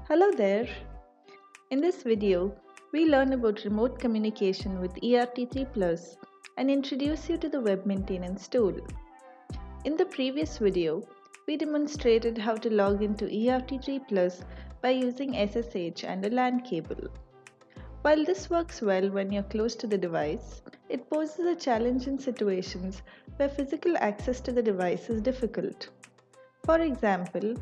Hello there! In this video, we learn about remote communication with e-RT3 Plus and introduce you to the web maintenance tool. In the previous video, we demonstrated how to log into e-RT3 Plus by using SSH and a LAN cable. While this works well when you're close to the device, it poses a challenge in situations where physical access to the device is difficult. For example,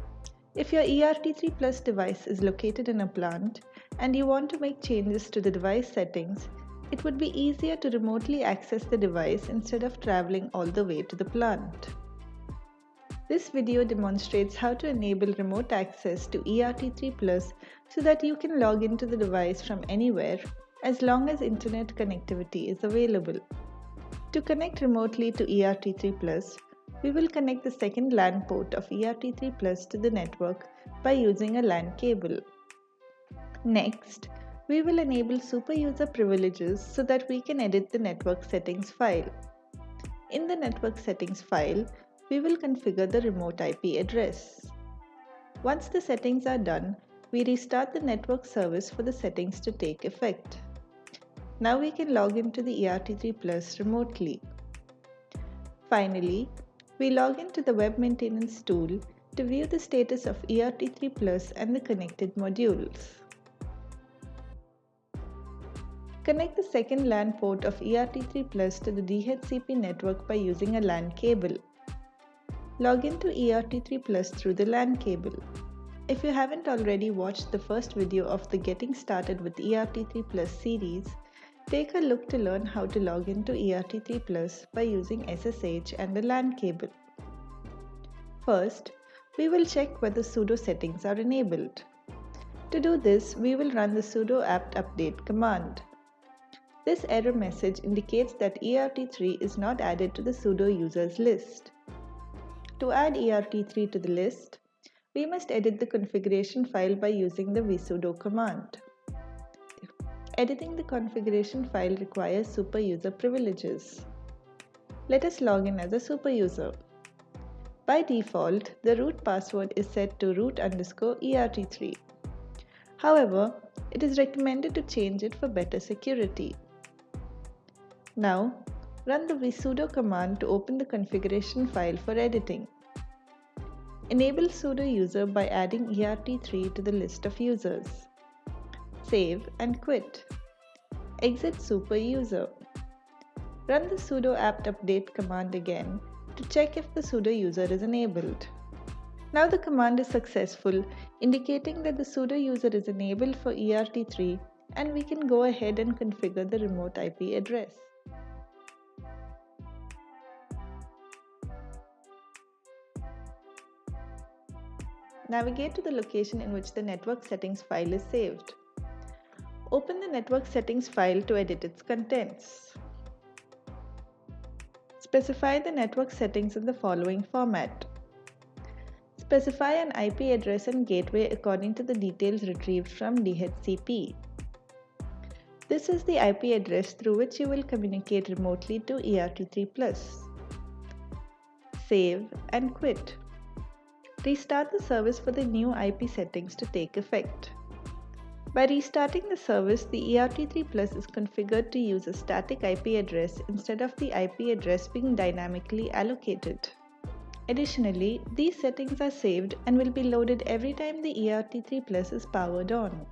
if your e-RT3 Plus device is located in a plant and you want to make changes to the device settings, it would be easier to remotely access the device instead of traveling all the way to the plant. This video demonstrates how to enable remote access to e-RT3 Plus so that you can log into the device from anywhere as long as internet connectivity is available. To connect remotely to e-RT3 Plus, we will connect the second LAN port of e-RT3 Plus to the network by using a LAN cable. Next, we will enable super user privileges so that we can edit the network settings file. In the network settings file, we will configure the remote IP address. Once the settings are done, we restart the network service for the settings to take effect. Now we can log into the e-RT3 Plus remotely. Finally, we log into the web maintenance tool to view the status of e-RT3 Plus and the connected modules. Connect the second LAN port of e-RT3 Plus to the DHCP network by using a LAN cable. Log into e-RT3 Plus through the LAN cable. If you haven't already watched the first video of the Getting Started with e-RT3 Plus series, take a look to learn how to log into e-RT3 Plus by using SSH and a LAN cable. First, we will check whether sudo settings are enabled. To do this, we will run the sudo apt update command. This error message indicates that e-RT3 is not added to the sudo users list. To add e-RT3 to the list, we must edit the configuration file by using the vsudo command. Editing the configuration file requires super user privileges. Let us log in as a super user. By default, the root password is set to root_ert3. However, it is recommended to change it for better security. Now, run the vsudo command to open the configuration file for editing. Enable sudo user by adding e-RT3 to the list of users. Save and quit. Exit super user. Run the sudo apt update command again to check if the sudo user is enabled. Now the command is successful, indicating that the sudo user is enabled for e-RT3 and we can go ahead and configure the remote IP address. Navigate to the location in which the network settings file is saved. Open the network settings file to edit its contents. Specify the network settings in the following format. Specify an IP address and gateway according to the details retrieved from DHCP. This is the IP address through which you will communicate remotely to e-RT3 Plus. Save and quit. Restart the service for the new IP settings to take effect. By restarting the service, the e-RT3 Plus is configured to use a static IP address instead of the IP address being dynamically allocated. Additionally, these settings are saved and will be loaded every time the e-RT3 Plus is powered on.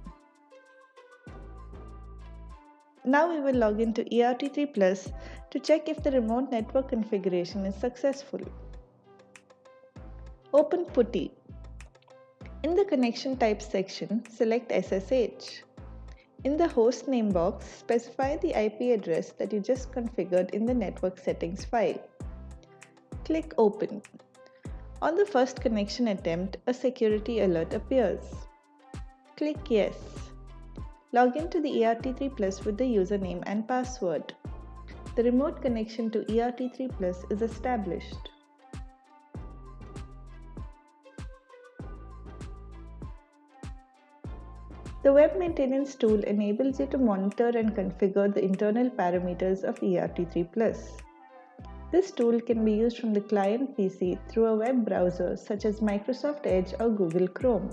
Now we will log into e-RT3 Plus to check if the remote network configuration is successful. Open PuTTY. In the connection type section, select SSH. In the host name box, specify the IP address that you just configured in the network settings file. Click Open. On the first connection attempt, a security alert appears. Click Yes. Log into the e-RT3 Plus with the username and password. The remote connection to e-RT3 Plus is established. The web maintenance tool enables you to monitor and configure the internal parameters of e-RT3 Plus. This tool can be used from the client PC through a web browser such as Microsoft Edge or Google Chrome.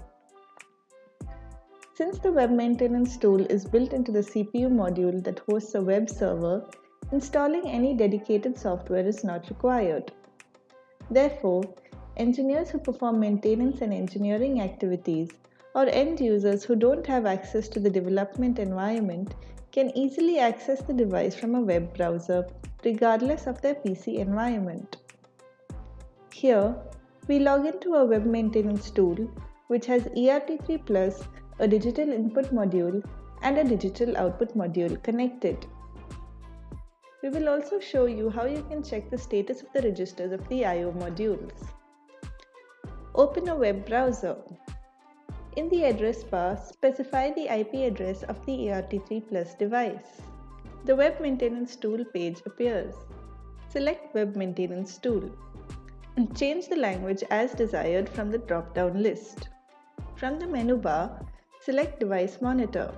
Since the web maintenance tool is built into the CPU module that hosts a web server, installing any dedicated software is not required. Therefore, engineers who perform maintenance and engineering activities or end users who don't have access to the development environment can easily access the device from a web browser regardless of their PC environment. Here, we log into a web maintenance tool which has e-RT3 Plus, a digital input module and a digital output module connected. We will also show you how you can check the status of the registers of the I/O modules. Open a web browser. In the address bar, specify the IP address of the e-RT3 Plus device. The Web Maintenance Tool page appears. Select Web Maintenance Tool and change the language as desired from the drop-down list. From the menu bar, select Device Monitor.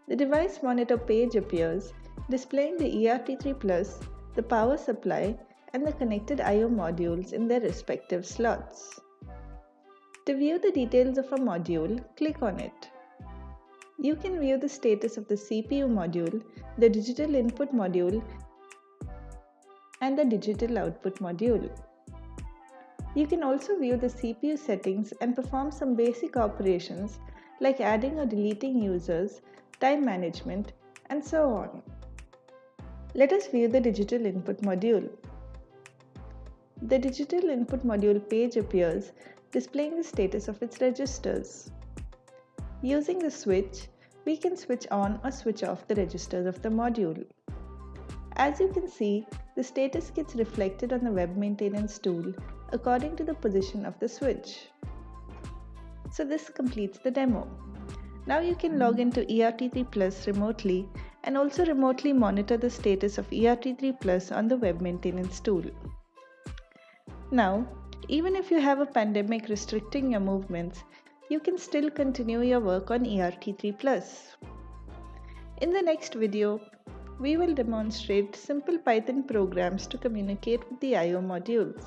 The Device Monitor page appears, displaying the e-RT3 Plus, the power supply, and the connected I/O modules in their respective slots. To view the details of a module, click on it. You can view the status of the CPU module, the digital input module, and the digital output module. You can also view the CPU settings and perform some basic operations like adding or deleting users, time management, and so on. Let us view the digital input module. The digital input module page appears, displaying the status of its registers. Using the switch, we can switch on or switch off the registers of the module. As you can see, the status gets reflected on the web maintenance tool according to the position of the switch. So this completes the demo. Now you can log into e-RT3 Plus remotely and also remotely monitor the status of e-RT3 Plus on the web maintenance tool. Now, even if you have a pandemic restricting your movements, you can still continue your work on e-RT3 Plus. In the next video, we will demonstrate simple Python programs to communicate with the I/O modules.